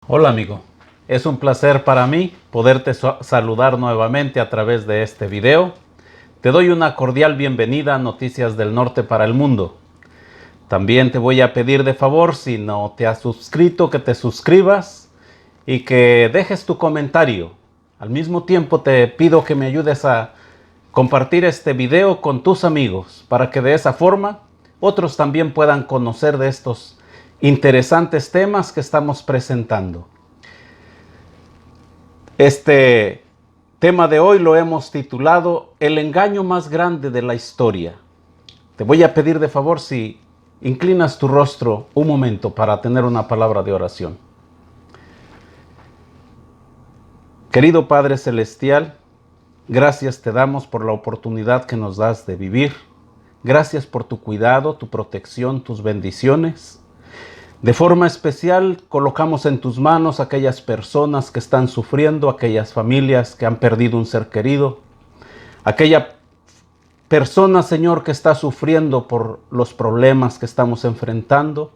Hola amigo, es un placer para mí poderte saludar nuevamente a través de este video. Te doy una cordial bienvenida a Noticias del Norte para el Mundo. También te voy a pedir de favor, si no te has suscrito, que te suscribas y que dejes tu comentario. Al mismo tiempo te pido que me ayudes a compartir este video con tus amigos para que de esa forma otros también puedan conocer de estos interesantes temas que estamos presentando. Este tema de hoy lo hemos titulado El engaño más grande de la historia. Te voy a pedir de favor si inclinas tu rostro un momento para tener una palabra de oración. Querido Padre Celestial, gracias te damos por la oportunidad que nos das de vivir. Gracias por tu cuidado, tu protección, tus bendiciones. De forma especial, colocamos en tus manos aquellas personas que están sufriendo, aquellas familias que han perdido un ser querido, aquella persona, Señor, que está sufriendo por los problemas que estamos enfrentando.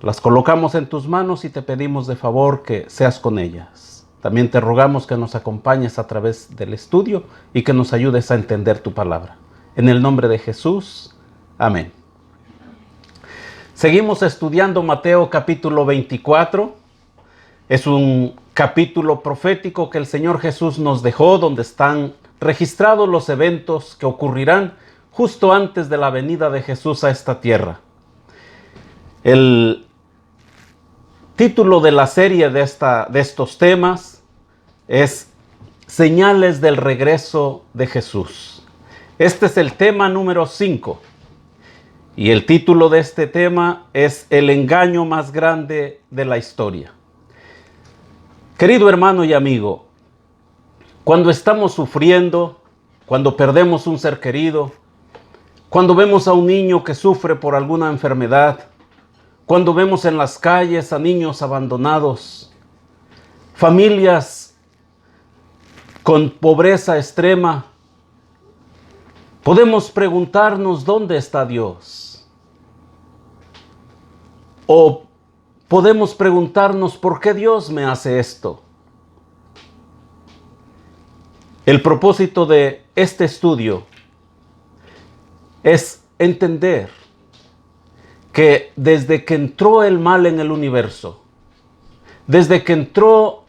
Las colocamos en tus manos y te pedimos de favor que seas con ellas. También te rogamos que nos acompañes a través del estudio y que nos ayudes a entender tu palabra. En el nombre de Jesús, amén. Seguimos estudiando Mateo capítulo 24. Es un capítulo profético que el Señor Jesús nos dejó, donde están registrados los eventos que ocurrirán justo antes de la venida de Jesús a esta tierra. El título de la serie de estos temas es Señales del regreso de Jesús. Este es el tema número 5. Y el título de este tema es El engaño más grande de la historia. Querido hermano y amigo, cuando estamos sufriendo, cuando perdemos un ser querido, cuando vemos a un niño que sufre por alguna enfermedad, cuando vemos en las calles a niños abandonados, familias con pobreza extrema, podemos preguntarnos ¿dónde está Dios? O podemos preguntarnos ¿por qué Dios me hace esto? El propósito de este estudio es entender que desde que entró el mal en el universo, desde que entró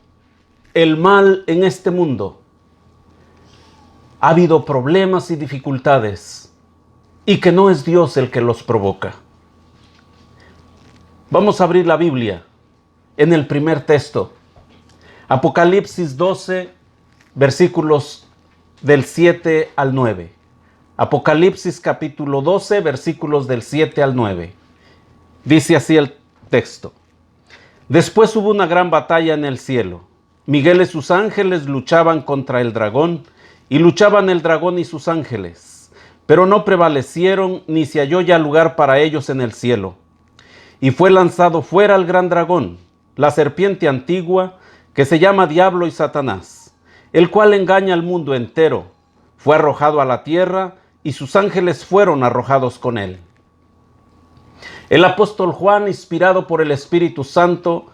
el mal en este mundo, ha habido problemas y dificultades y que no es Dios el que los provoca. Vamos a abrir la Biblia en el primer texto. Apocalipsis 12, versículos del 7 al 9. Apocalipsis capítulo 12, versículos del 7 al 9. Dice así el texto. Después hubo una gran batalla en el cielo. Miguel y sus ángeles luchaban contra el dragón, y luchaban el dragón y sus ángeles, pero no prevalecieron, ni se halló ya lugar para ellos en el cielo. Y fue lanzado fuera el gran dragón, la serpiente antigua, que se llama Diablo y Satanás, el cual engaña al mundo entero. Fue arrojado a la tierra, y sus ángeles fueron arrojados con él. El apóstol Juan, inspirado por el Espíritu Santo,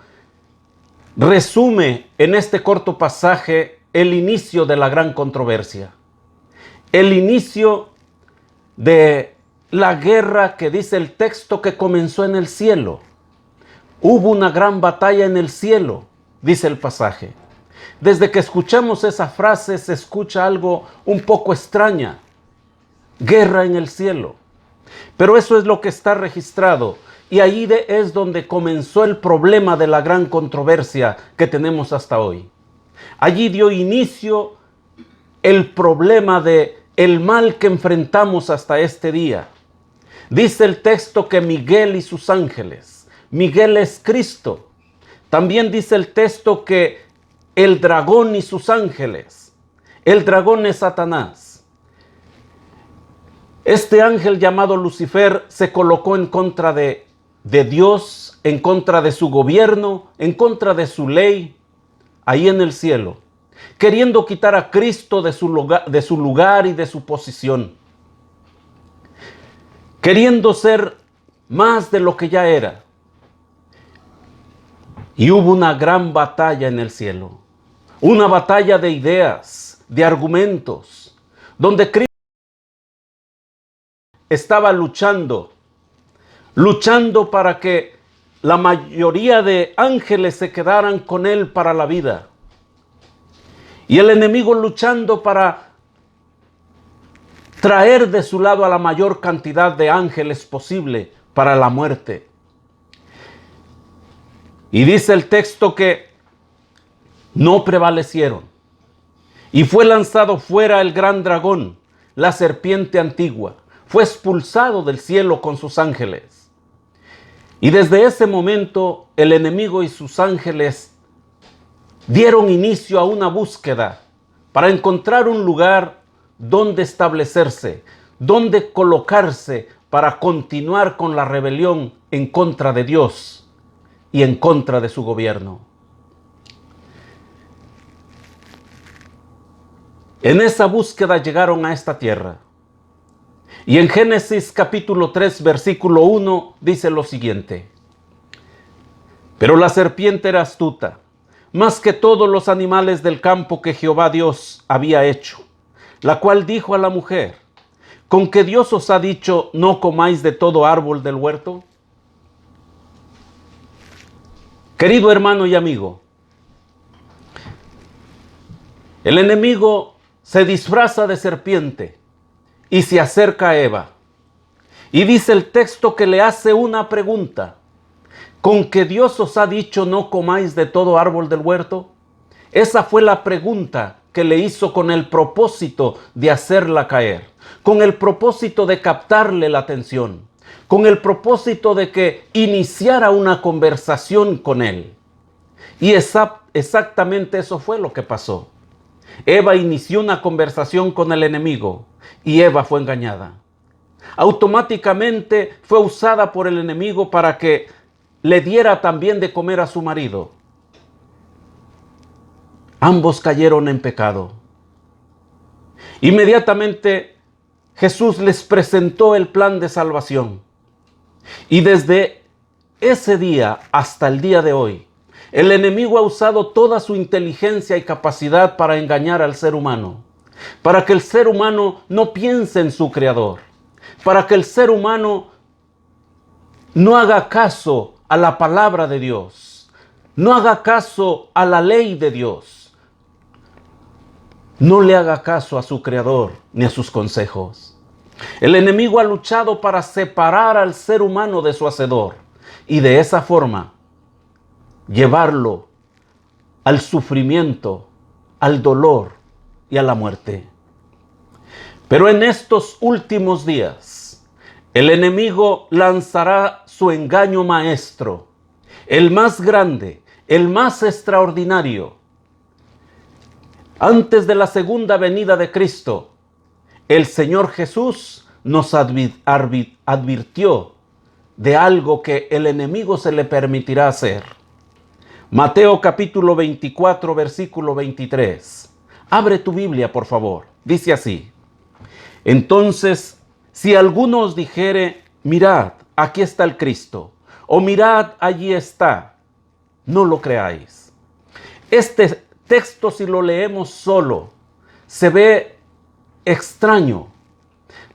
resume en este corto pasaje el inicio de la gran controversia. El inicio de la guerra que dice el texto que comenzó en el cielo. Hubo una gran batalla en el cielo, dice el pasaje. Desde que escuchamos esa frase se escucha algo un poco extraña. Guerra en el cielo. Pero eso es lo que está registrado. Y ahí es donde comenzó el problema de la gran controversia que tenemos hasta hoy. Allí dio inicio el problema de el mal que enfrentamos hasta este día. Dice el texto que Miguel y sus ángeles, Miguel es Cristo. También dice el texto que el dragón y sus ángeles, el dragón es Satanás. Este ángel llamado Lucifer se colocó en contra de Dios, en contra de su gobierno, en contra de su ley, ahí en el cielo, queriendo quitar a Cristo de su lugar y de su posición, queriendo ser más de lo que ya era. Y hubo una gran batalla en el cielo, una batalla de ideas, de argumentos, donde Cristo estaba luchando para que la mayoría de ángeles se quedaran con él para la vida. Y el enemigo luchando para traer de su lado a la mayor cantidad de ángeles posible para la muerte. Y dice el texto que no prevalecieron. Y fue lanzado fuera el gran dragón, la serpiente antigua. Fue expulsado del cielo con sus ángeles. Y desde ese momento el enemigo y sus ángeles dieron inicio a una búsqueda para encontrar un lugar donde establecerse, donde colocarse para continuar con la rebelión en contra de Dios y en contra de su gobierno. En esa búsqueda llegaron a esta tierra. Y en Génesis capítulo 3, versículo 1 dice lo siguiente: pero la serpiente era astuta, más que todos los animales del campo que Jehová Dios había hecho, la cual dijo a la mujer: ¿con que Dios os ha dicho, no comáis de todo árbol del huerto? Querido hermano y amigo, el enemigo se disfraza de serpiente y se acerca a Eva. Y dice el texto que le hace una pregunta: ¿con que Dios os ha dicho no comáis de todo árbol del huerto? Esa fue la pregunta que le hizo con el propósito de hacerla caer, con el propósito de captarle la atención, con el propósito de que iniciara una conversación con él. Y exactamente eso fue lo que pasó. Eva inició una conversación con el enemigo y Eva fue engañada. Automáticamente fue usada por el enemigo para que le diera también de comer a su marido. Ambos cayeron en pecado. Inmediatamente Jesús les presentó el plan de salvación. Y desde ese día hasta el día de hoy, el enemigo ha usado toda su inteligencia y capacidad para engañar al ser humano, para que el ser humano no piense en su creador, para que el ser humano no haga caso a la palabra de Dios, no haga caso a la ley de Dios, no le haga caso a su creador ni a sus consejos. El enemigo ha luchado para separar al ser humano de su hacedor y de esa forma llevarlo al sufrimiento, al dolor y a la muerte. Pero en estos últimos días, el enemigo lanzará su engaño maestro, el más grande, el más extraordinario. Antes de la segunda venida de Cristo, el Señor Jesús nos advirtió de algo que el enemigo se le permitirá hacer. Mateo capítulo 24, versículo 23. Abre tu Biblia, por favor. Dice así: entonces, si alguno os dijere, mirad, aquí está el Cristo, o mirad, allí está, no lo creáis. Este texto, si lo leemos solo, se ve extraño,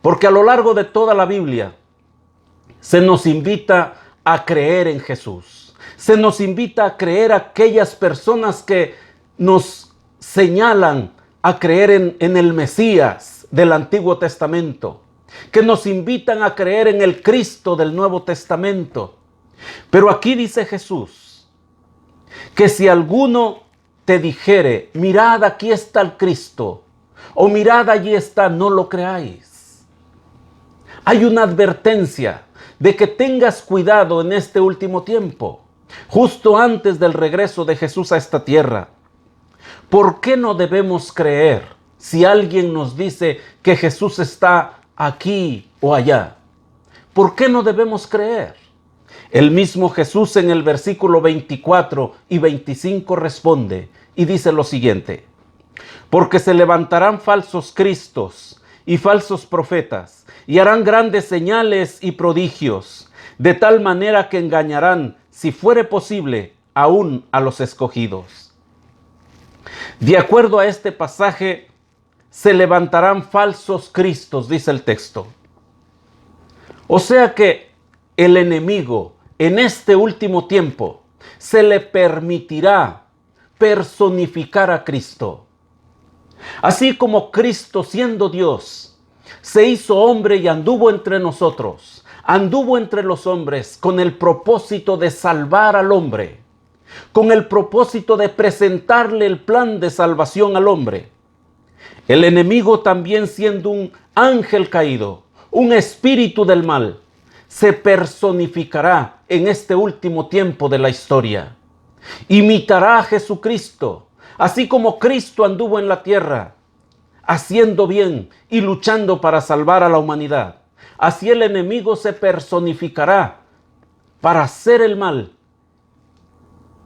porque a lo largo de toda la Biblia se nos invita a creer en Jesús. Se nos invita a creer a aquellas personas que nos señalan a creer en el Mesías del Antiguo Testamento, que nos invitan a creer en el Cristo del Nuevo Testamento. Pero aquí dice Jesús que si alguno te dijere, mirad, aquí está el Cristo, o mirad, allí está, no lo creáis. Hay una advertencia de que tengas cuidado en este último tiempo, justo antes del regreso de Jesús a esta tierra. ¿Por qué no debemos creer si alguien nos dice que Jesús está aquí o allá? ¿Por qué no debemos creer? El mismo Jesús en el versículo 24 y 25 responde y dice lo siguiente: porque se levantarán falsos cristos y falsos profetas, y harán grandes señales y prodigios, de tal manera que engañarán, si fuere posible, aún a los escogidos. De acuerdo a este pasaje, se levantarán falsos cristos, dice el texto. O sea que el enemigo en este último tiempo se le permitirá personificar a Cristo. Así como Cristo, siendo Dios, se hizo hombre y anduvo entre nosotros, anduvo entre los hombres con el propósito de salvar al hombre, con el propósito de presentarle el plan de salvación al hombre. El enemigo, también siendo un ángel caído, un espíritu del mal, se personificará en este último tiempo de la historia. Imitará a Jesucristo, así como Cristo anduvo en la tierra, haciendo bien y luchando para salvar a la humanidad. Así el enemigo se personificará para hacer el mal,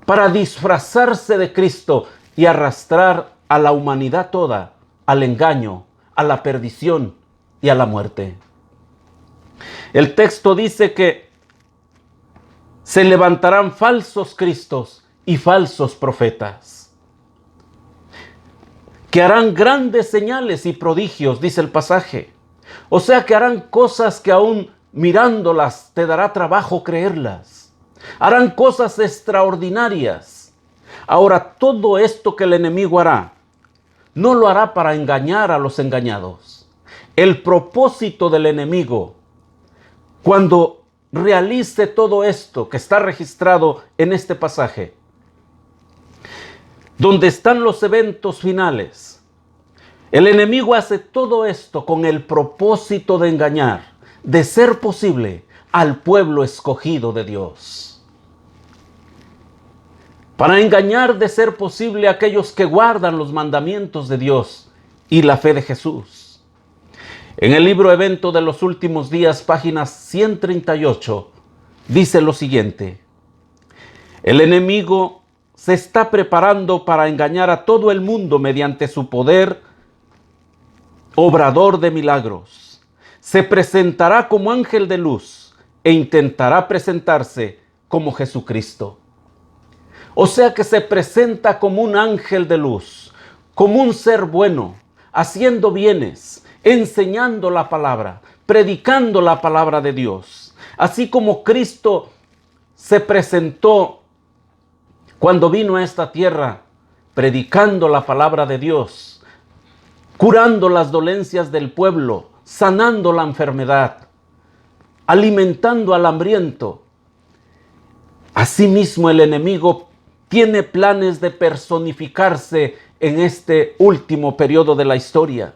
para disfrazarse de Cristo y arrastrar a la humanidad toda al engaño, a la perdición y a la muerte. El texto dice que se levantarán falsos cristos y falsos profetas, que harán grandes señales y prodigios, dice el pasaje. O sea que harán cosas que aún mirándolas te dará trabajo creerlas. Harán cosas extraordinarias. Ahora, todo esto que el enemigo hará, no lo hará para engañar a los engañados. El propósito del enemigo, cuando realice todo esto que está registrado en este pasaje, donde están los eventos finales, el enemigo hace todo esto con el propósito de engañar, de ser posible, al pueblo escogido de Dios. Para engañar, de ser posible, a aquellos que guardan los mandamientos de Dios y la fe de Jesús. En el libro Evento de los Últimos Días, página 138, dice lo siguiente: el enemigo se está preparando para engañar a todo el mundo mediante su poder obrador de milagros. Se presentará como ángel de luz e intentará presentarse como Jesucristo. O sea que se presenta como un ángel de luz, como un ser bueno, haciendo bienes, enseñando la palabra, predicando la palabra de Dios. Así como Cristo se presentó cuando vino a esta tierra, predicando la palabra de Dios, curando las dolencias del pueblo, sanando la enfermedad, alimentando al hambriento. Asimismo, el enemigo tiene planes de personificarse en este último periodo de la historia.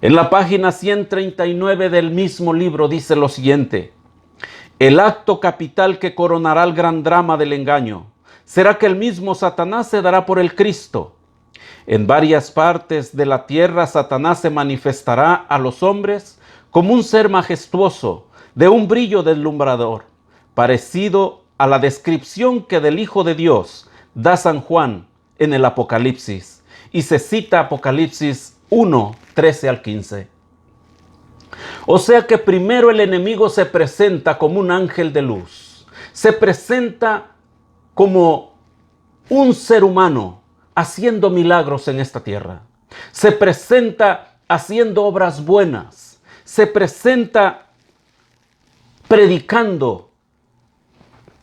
En la página 139 del mismo libro dice lo siguiente: el acto capital que coronará el gran drama del engaño será que el mismo Satanás se dará por el Cristo. En varias partes de la tierra, Satanás se manifestará a los hombres como un ser majestuoso, de un brillo deslumbrador, parecido a la descripción que del Hijo de Dios da San Juan en el Apocalipsis. Y se cita Apocalipsis 1, 13 al 15. O sea que primero el enemigo se presenta como un ángel de luz. Se presenta como un ser humano haciendo milagros en esta tierra. Se presenta haciendo obras buenas. Se presenta predicando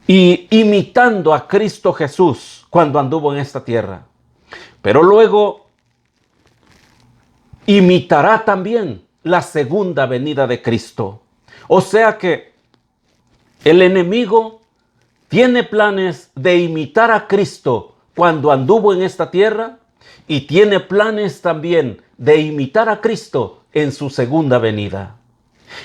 y imitando a Cristo Jesús cuando anduvo en esta tierra. Pero luego imitará también la segunda venida de Cristo. O sea que el enemigo tiene planes de imitar a Cristo cuando anduvo en esta tierra y tiene planes también de imitar a Cristo en su segunda venida.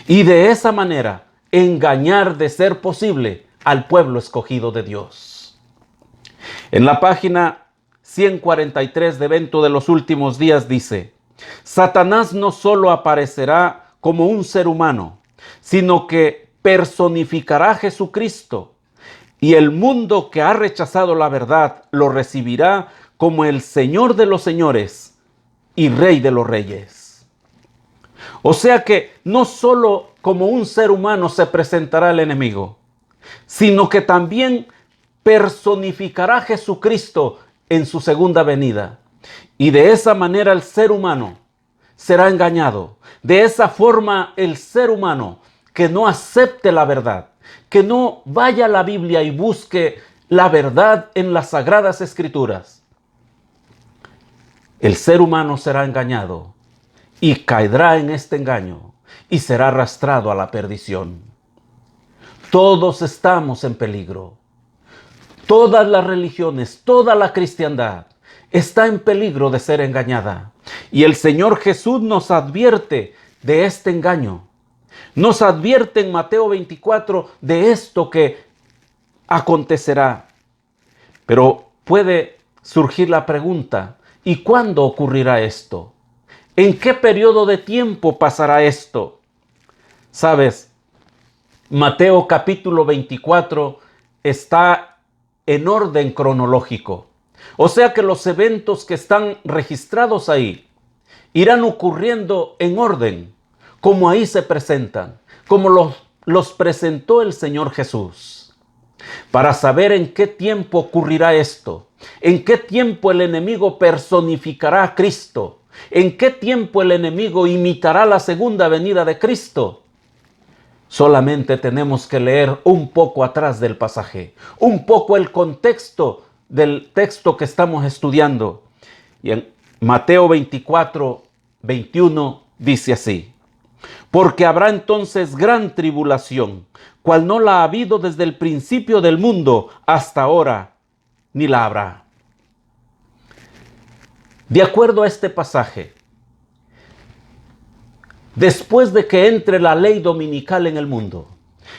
Y de esa manera engañar, de ser posible, al pueblo escogido de Dios. En la página 143 de Evento de los Últimos Días dice: Satanás no solo aparecerá como un ser humano, sino que personificará a Jesucristo, y el mundo que ha rechazado la verdad lo recibirá como el Señor de los señores y Rey de los reyes. O sea que no solo como un ser humano se presentará el enemigo, sino que también personificará a Jesucristo en su segunda venida. Y de esa manera el ser humano será engañado. De esa forma el ser humano que no acepte la verdad, que no vaya a la Biblia y busque la verdad en las Sagradas Escrituras, el ser humano será engañado y caerá en este engaño y será arrastrado a la perdición. Todos estamos en peligro. Todas las religiones, toda la cristiandad está en peligro de ser engañada. Y el Señor Jesús nos advierte de este engaño. Nos advierte en Mateo 24 de esto que acontecerá. Pero puede surgir la pregunta, ¿y cuándo ocurrirá esto? ¿En qué periodo de tiempo pasará esto? Sabes, Mateo capítulo 24 está en orden cronológico. O sea que los eventos que están registrados ahí irán ocurriendo en orden, como ahí se presentan, como los presentó el Señor Jesús. Para saber en qué tiempo ocurrirá esto, en qué tiempo el enemigo personificará a Cristo, en qué tiempo el enemigo imitará la segunda venida de Cristo, solamente tenemos que leer un poco atrás del pasaje, un poco el contexto del texto que estamos estudiando. Y en Mateo 24, 21 dice así: porque habrá entonces gran tribulación, cual no la ha habido desde el principio del mundo hasta ahora, ni la habrá. De acuerdo a este pasaje, después de que entre la ley dominical en el mundo,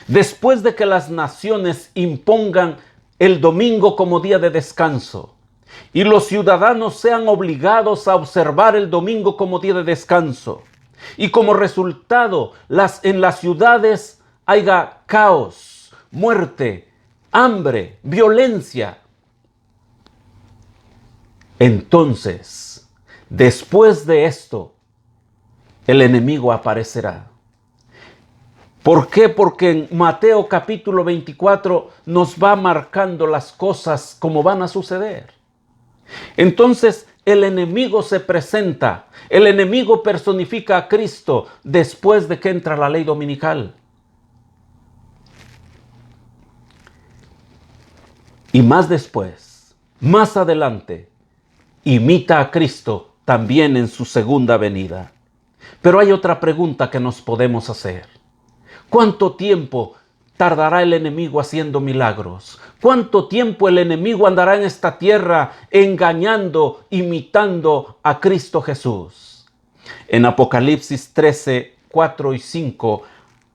después de que las naciones impongan el domingo como día de descanso y los ciudadanos sean obligados a observar el domingo como día de descanso, y como resultado en las ciudades haya caos, muerte, hambre, violencia, entonces, después de esto, el enemigo aparecerá. ¿Por qué? Porque en Mateo capítulo 24 nos va marcando las cosas como van a suceder. Entonces el enemigo se presenta, el enemigo personifica a Cristo después de que entra la ley dominical. Y más después, más adelante, imita a Cristo también en su segunda venida. Pero hay otra pregunta que nos podemos hacer. ¿Cuánto tiempo tardará el enemigo haciendo milagros? ¿Cuánto tiempo el enemigo andará en esta tierra engañando, imitando a Cristo Jesús? En Apocalipsis 13, 4 y 5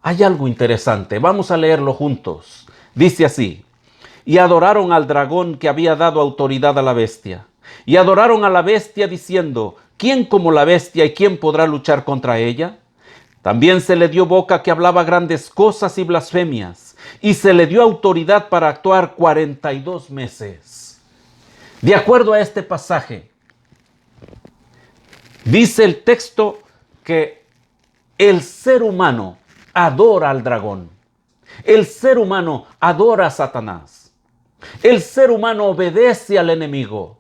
hay algo interesante. Vamos a leerlo juntos. Dice así: y adoraron al dragón que había dado autoridad a la bestia. Y adoraron a la bestia diciendo: ¿quién como la bestia y quién podrá luchar contra ella? También se le dio boca que hablaba grandes cosas y blasfemias, y se le dio autoridad para actuar 42 meses. De acuerdo a este pasaje, dice el texto que el ser humano adora al dragón. El ser humano adora a Satanás. El ser humano obedece al enemigo.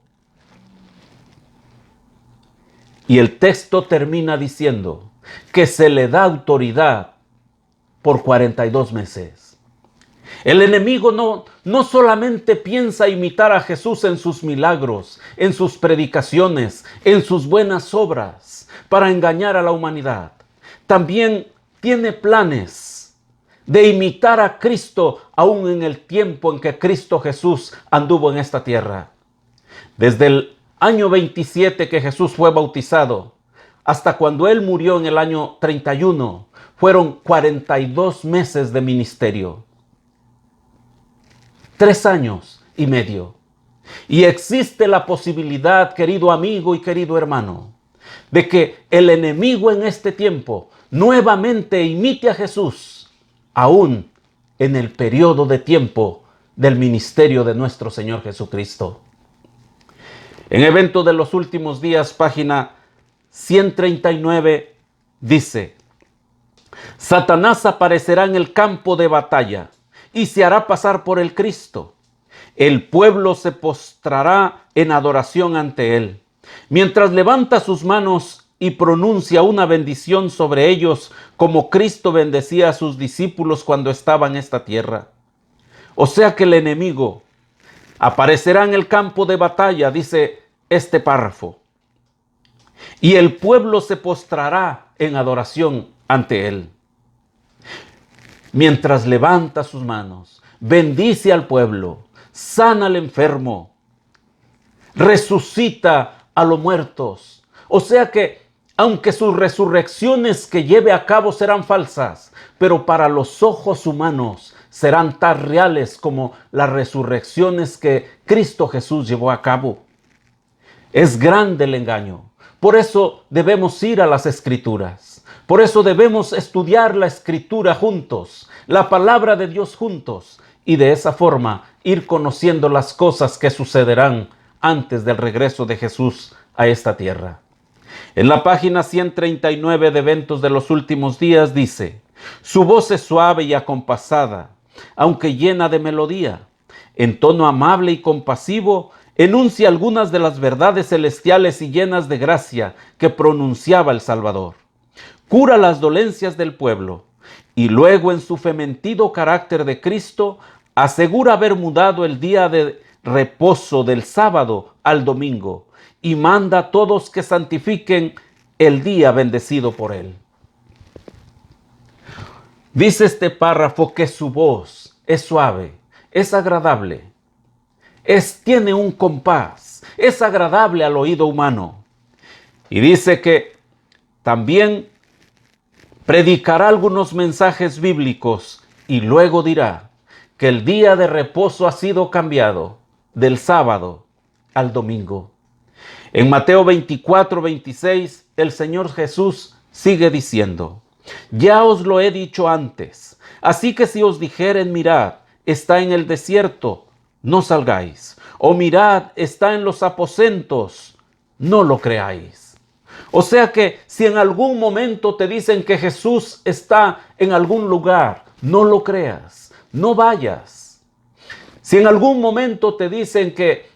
Y el texto termina diciendo que se le da autoridad por 42 meses. El enemigo no solamente piensa imitar a Jesús en sus milagros, en sus predicaciones, en sus buenas obras, para engañar a la humanidad. También tiene planes de imitar a Cristo aún en el tiempo en que Cristo Jesús anduvo en esta tierra. Desde el año 27 que Jesús fue bautizado, hasta cuando Él murió en el año 31, fueron 42 meses de ministerio. 3 años y medio. Y existe la posibilidad, querido amigo y querido hermano, de que el enemigo en este tiempo nuevamente imite a Jesús, aún en el periodo de tiempo del ministerio de nuestro Señor Jesucristo. En Evento de los Últimos Días, página 139, dice: Satanás aparecerá en el campo de batalla y se hará pasar por el Cristo. El pueblo se postrará en adoración ante él. Mientras levanta sus manos y pronuncia una bendición sobre ellos, como Cristo bendecía a sus discípulos cuando estaba en esta tierra. O sea que el enemigo aparecerá en el campo de batalla, dice este párrafo, y el pueblo se postrará en adoración ante él. Mientras levanta sus manos, bendice al pueblo, sana al enfermo, resucita a los muertos. O sea que, aunque sus resurrecciones que lleve a cabo serán falsas, pero para los ojos humanos serán tan reales como las resurrecciones que Cristo Jesús llevó a cabo. Es grande el engaño. Por eso debemos ir a las Escrituras. Por eso debemos estudiar la Escritura juntos, la palabra de Dios juntos, y de esa forma ir conociendo las cosas que sucederán antes del regreso de Jesús a esta tierra. En la página 139 de Eventos de los Últimos Días dice: su voz es suave y acompasada, aunque llena de melodía. En tono amable y compasivo, enuncia algunas de las verdades celestiales y llenas de gracia que pronunciaba el Salvador. Cura las dolencias del pueblo, y luego en su fementido carácter de Cristo, asegura haber mudado el día de reposo del sábado al domingo, y manda a todos que santifiquen el día bendecido por él. Dice este párrafo que su voz es suave, es agradable, tiene un compás, es agradable al oído humano. Y dice que también predicará algunos mensajes bíblicos y luego dirá que el día de reposo ha sido cambiado del sábado al domingo. En Mateo 24:26, el Señor Jesús sigue diciendo: ya os lo he dicho antes, así que si os dijeren, mirad, está en el desierto, no salgáis, o mirad, está en los aposentos, no lo creáis. O sea que si en algún momento te dicen que Jesús está en algún lugar, no lo creas, no vayas. Si en algún momento te dicen que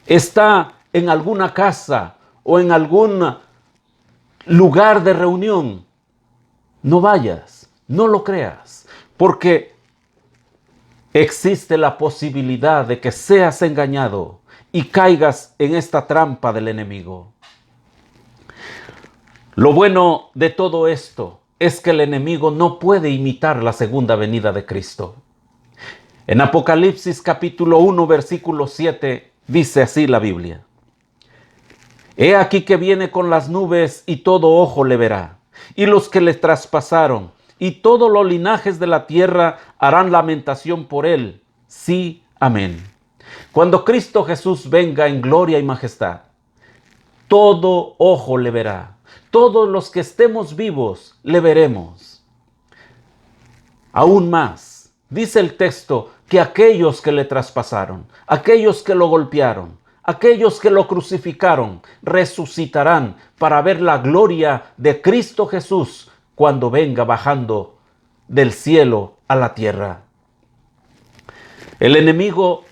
está en alguna casa o en algún lugar de reunión, no vayas, no lo creas, porque existe la posibilidad de que seas engañado y caigas en esta trampa del enemigo. Lo bueno de todo esto es que el enemigo no puede imitar la segunda venida de Cristo. En Apocalipsis capítulo 1, versículo 7, dice así la Biblia: he aquí que viene con las nubes y todo ojo le verá, y los que le traspasaron, y todos los linajes de la tierra harán lamentación por él. Sí, amén. Cuando Cristo Jesús venga en gloria y majestad, todo ojo le verá. Todos los que estemos vivos le veremos. Aún más, dice el texto que aquellos que le traspasaron, aquellos que lo golpearon, aquellos que lo crucificaron, resucitarán para ver la gloria de Cristo Jesús cuando venga bajando del cielo a la tierra. El enemigo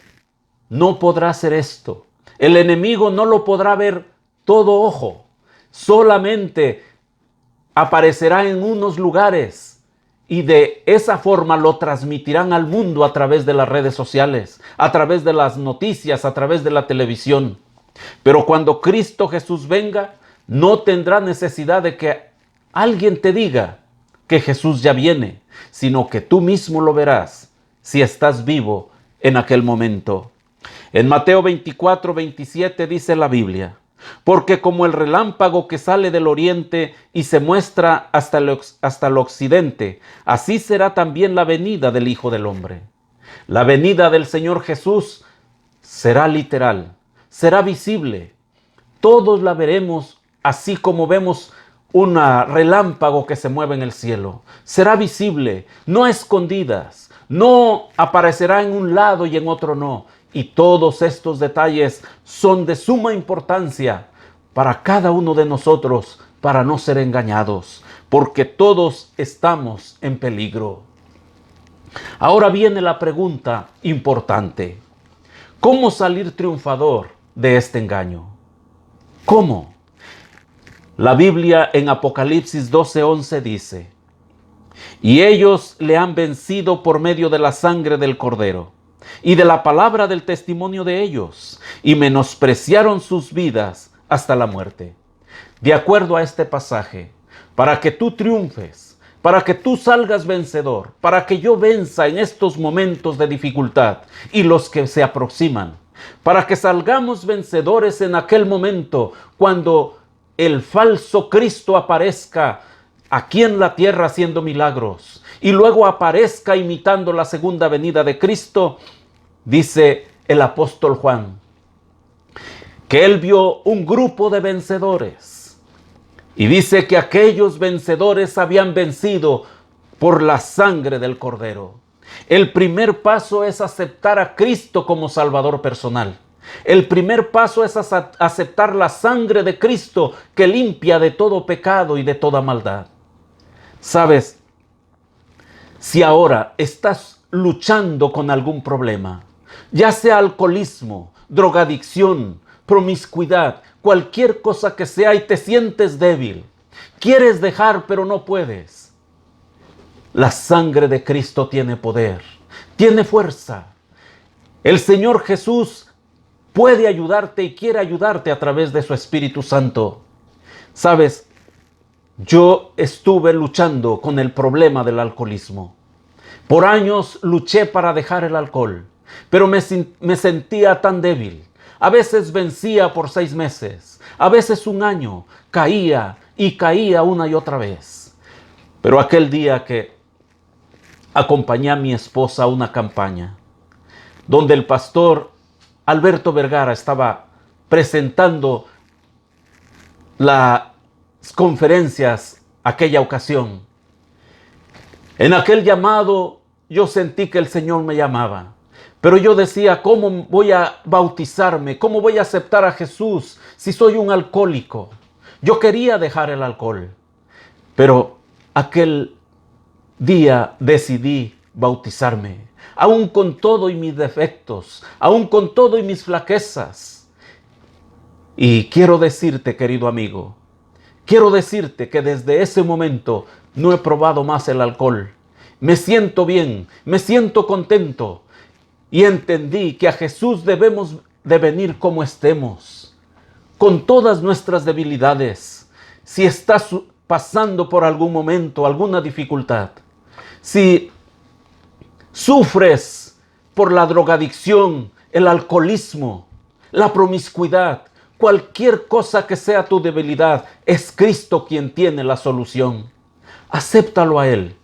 no podrá hacer esto. El enemigo no lo podrá ver todo ojo. Solamente aparecerá en unos lugares y de esa forma lo transmitirán al mundo a través de las redes sociales, a través de las noticias, a través de la televisión. Pero cuando Cristo Jesús venga, no tendrá necesidad de que alguien te diga que Jesús ya viene, sino que tú mismo lo verás si estás vivo en aquel momento. En Mateo 24:27 dice la Biblia: porque como el relámpago que sale del oriente y se muestra hasta el occidente, así será también la venida del Hijo del Hombre. La venida del Señor Jesús será literal, será visible. Todos la veremos así como vemos un relámpago que se mueve en el cielo. Será visible, no a escondidas, no aparecerá en un lado y en otro no. Y todos estos detalles son de suma importancia para cada uno de nosotros, para no ser engañados, porque todos estamos en peligro. Ahora viene la pregunta importante. ¿Cómo salir triunfador de este engaño? ¿Cómo? La Biblia en Apocalipsis 12:11 dice: y ellos le han vencido por medio de la sangre del Cordero y de la palabra del testimonio de ellos, y menospreciaron sus vidas hasta la muerte. De acuerdo a este pasaje, para que tú triunfes, para que tú salgas vencedor, para que yo venza en estos momentos de dificultad y los que se aproximan, para que salgamos vencedores en aquel momento cuando el falso Cristo aparezca aquí en la tierra haciendo milagros y luego aparezca imitando la segunda venida de Cristo, dice el apóstol Juan que él vio un grupo de vencedores y dice que aquellos vencedores habían vencido por la sangre del Cordero. El primer paso es aceptar a Cristo como Salvador personal. El primer paso es aceptar la sangre de Cristo que limpia de todo pecado y de toda maldad. ¿Sabes? Si ahora estás luchando con algún problema, ya sea alcoholismo, drogadicción, promiscuidad, cualquier cosa que sea, y te sientes débil, quieres dejar pero no puedes, la sangre de Cristo tiene poder, tiene fuerza. El Señor Jesús puede ayudarte y quiere ayudarte a través de su Espíritu Santo. ¿Sabes? Yo estuve luchando con el problema del alcoholismo. Por años luché para dejar el alcohol, pero me sentía tan débil. A veces vencía por 6 meses, a veces un año, caía y caía una y otra vez. Pero aquel día que acompañé a mi esposa a una campaña, donde el pastor Alberto Vergara estaba presentando las conferencias aquella ocasión. En aquel llamado yo sentí que el Señor me llamaba, pero yo decía, ¿cómo voy a bautizarme? ¿Cómo voy a aceptar a Jesús si soy un alcohólico? Yo quería dejar el alcohol, pero aquel día decidí bautizarme, aún con todo y mis defectos, aún con todo y mis flaquezas. Y quiero decirte, querido amigo, quiero decirte que desde ese momento no he probado más el alcohol. Me siento bien, me siento contento y entendí que a Jesús debemos de venir como estemos, con todas nuestras debilidades. Si estás pasando por algún momento, alguna dificultad, si sufres por la drogadicción, el alcoholismo, la promiscuidad, cualquier cosa que sea tu debilidad, es Cristo quien tiene la solución. Acéptalo a Él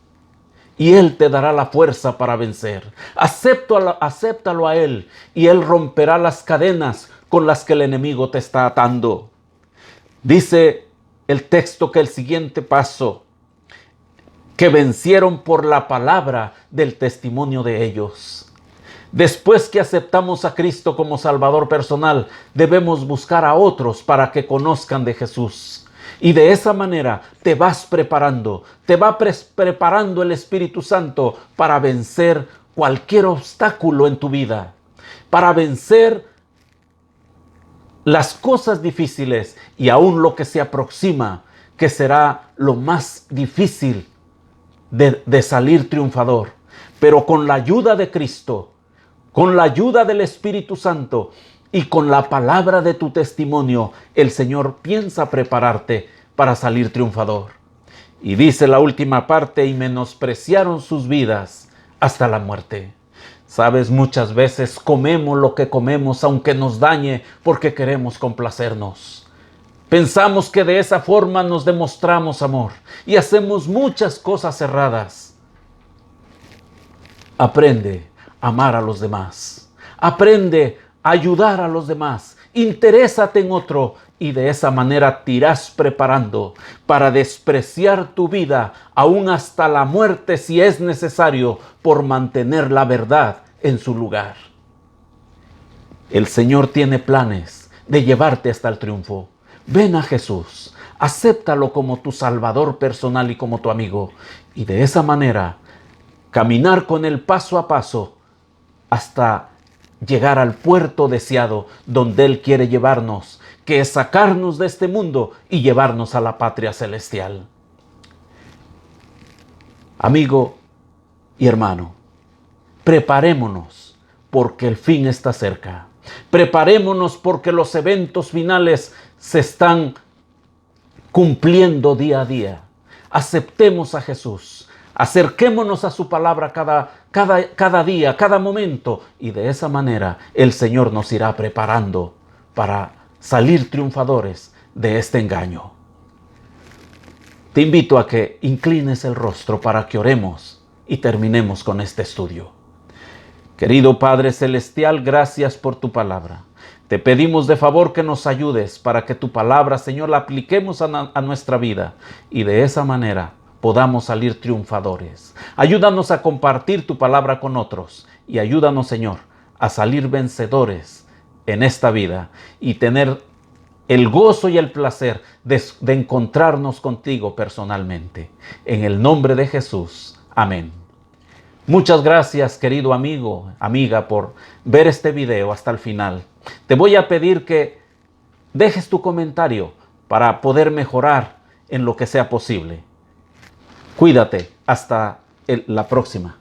y Él te dará la fuerza para vencer. Acéptalo a Él y Él romperá las cadenas con las que el enemigo te está atando. Dice el texto que el siguiente paso, que vencieron por la palabra del testimonio de ellos. Después que aceptamos a Cristo como Salvador personal, debemos buscar a otros para que conozcan de Jesús. Y de esa manera te vas preparando, te va preparando el Espíritu Santo para vencer cualquier obstáculo en tu vida, para vencer las cosas difíciles y aún lo que se aproxima, que será lo más difícil de salir triunfador. Pero con la ayuda de Cristo, con la ayuda del Espíritu Santo y con la palabra de tu testimonio, el Señor piensa prepararte para salir triunfador. Y dice la última parte, y menospreciaron sus vidas hasta la muerte. Sabes, muchas veces comemos lo que comemos aunque nos dañe porque queremos complacernos. Pensamos que de esa forma nos demostramos amor y hacemos muchas cosas erradas. Aprende a amar a los demás. Aprende a ayudar a los demás. Interésate en otro y de esa manera te irás preparando para despreciar tu vida aún hasta la muerte si es necesario por mantener la verdad en su lugar. El Señor tiene planes de llevarte hasta el triunfo. Ven a Jesús, acéptalo como tu Salvador personal y como tu amigo, y de esa manera caminar con Él paso a paso hasta llegar al puerto deseado donde Él quiere llevarnos, que es sacarnos de este mundo y llevarnos a la patria celestial. Amigo y hermano, preparémonos porque el fin está cerca. Preparémonos porque los eventos finales se están cumpliendo día a día. Aceptemos a Jesús. Acerquémonos a su palabra cada día, cada momento. Y de esa manera el Señor nos irá preparando para salir triunfadores de este engaño. Te invito a que inclines el rostro para que oremos y terminemos con este estudio. Querido Padre Celestial, gracias por tu palabra. Te pedimos de favor que nos ayudes para que tu palabra, Señor, la apliquemos a nuestra vida y de esa manera podamos salir triunfadores. Ayúdanos a compartir tu palabra con otros y ayúdanos, Señor, a salir vencedores en esta vida y tener el gozo y el placer de encontrarnos contigo personalmente. En el nombre de Jesús. Amén. Muchas gracias, querido amigo, amiga, por ver este video hasta el final. Te voy a pedir que dejes tu comentario para poder mejorar en lo que sea posible. Cuídate. Hasta la próxima.